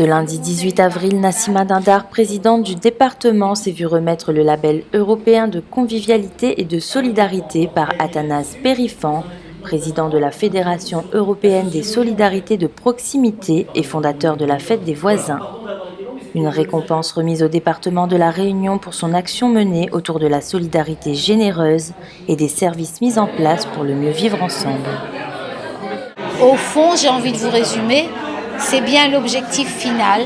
Ce lundi 18 avril, Nassima Dindar, présidente du département, s'est vue remettre le label européen de convivialité et de solidarité par Athanase Périfan, président de la Fédération européenne des solidarités de proximité et fondateur de la Fête des voisins. Une récompense remise au département de la Réunion pour son action menée autour de la solidarité généreuse et des services mis en place pour le mieux vivre ensemble. Au fond, j'ai envie de vous résumer, c'est bien l'objectif final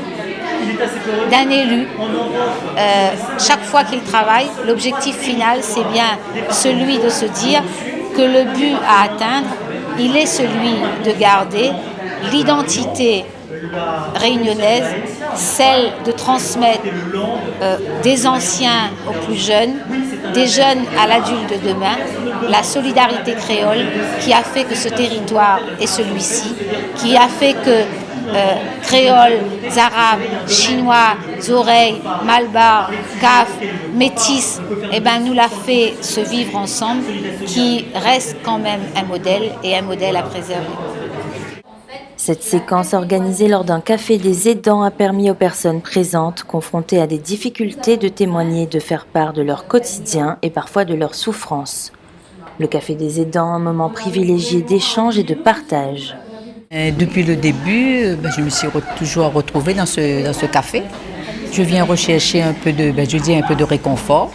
d'un élu. Chaque fois qu'il travaille, l'objectif final, c'est bien celui de se dire que le but à atteindre, il est celui de garder l'identité réunionnaise, celle de transmettre des anciens aux plus jeunes, des jeunes à l'adulte de demain, la solidarité créole qui a fait que ce territoire est celui-ci, qui a fait que créoles, arabes, chinois, oreilles, malbars, caf, métis, nous l'a fait se vivre ensemble, qui reste quand même un modèle et un modèle à préserver. Cette séquence organisée lors d'un café des aidants a permis aux personnes présentes, confrontées à des difficultés, de témoigner et de faire part de leur quotidien et parfois de leurs souffrances. Le café des aidants, un moment privilégié d'échange et de partage. Depuis le début, je me suis toujours retrouvée dans ce café. Je viens rechercher un peu de réconfort,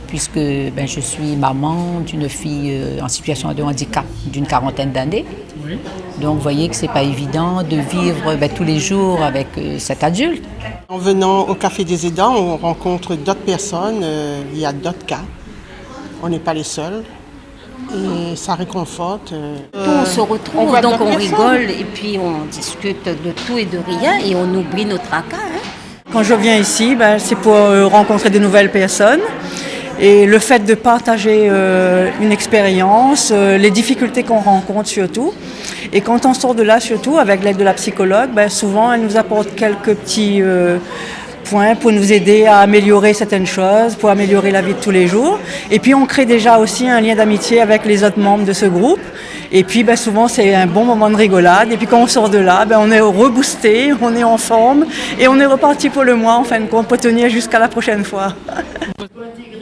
puisque je suis maman d'une fille en situation de handicap d'une quarantaine d'années. Oui. Donc vous voyez que ce n'est pas évident de vivre tous les jours avec cet adulte. En venant au Café des aidants, on rencontre d'autres personnes, il y a d'autres cas. On n'est pas les seuls et ça réconforte. On se retrouve, donc on rigole et puis on discute de tout et de rien et on oublie nos tracas. Quand je viens ici, c'est pour rencontrer de nouvelles personnes. Et le fait de partager une expérience, les difficultés qu'on rencontre surtout. Et quand on sort de là surtout, avec l'aide de la psychologue, souvent elle nous apporte quelques petits points pour nous aider à améliorer certaines choses, pour améliorer la vie de tous les jours. Et puis on crée déjà aussi un lien d'amitié avec les autres membres de ce groupe. Et puis souvent c'est un bon moment de rigolade. Et puis quand on sort de là, on est reboosté, on est en forme et on est reparti pour le mois en fin de compte pour tenir jusqu'à la prochaine fois.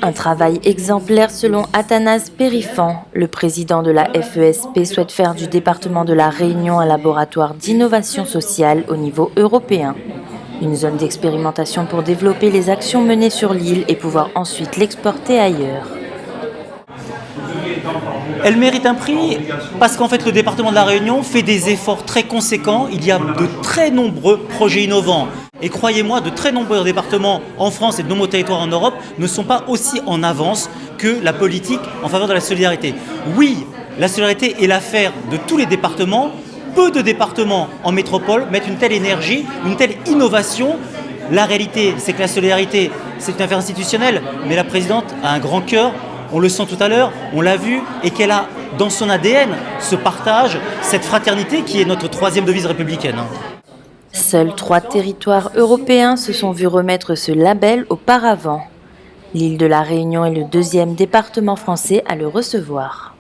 Un travail exemplaire selon Athanase Périfan. Le président de la FESP souhaite faire du département de la Réunion un laboratoire d'innovation sociale au niveau européen. Une zone d'expérimentation pour développer les actions menées sur l'île et pouvoir ensuite l'exporter ailleurs. Elle mérite un prix parce qu'en fait le département de la Réunion fait des efforts très conséquents. Il y a de très nombreux projets innovants. Et croyez-moi, de très nombreux départements en France et de nombreux territoires en Europe ne sont pas aussi en avance que la politique en faveur de la solidarité. Oui, la solidarité est l'affaire de tous les départements. Peu de départements en métropole mettent une telle énergie, une telle innovation. La réalité, c'est que la solidarité, c'est une affaire institutionnelle, mais la présidente a un grand cœur. On le sent tout à l'heure, on l'a vu, et qu'elle a dans son ADN ce partage, cette fraternité qui est notre troisième devise républicaine. Seuls 3 territoires européens se sont vus remettre ce label auparavant. L'île de la Réunion est le 2e département français à le recevoir.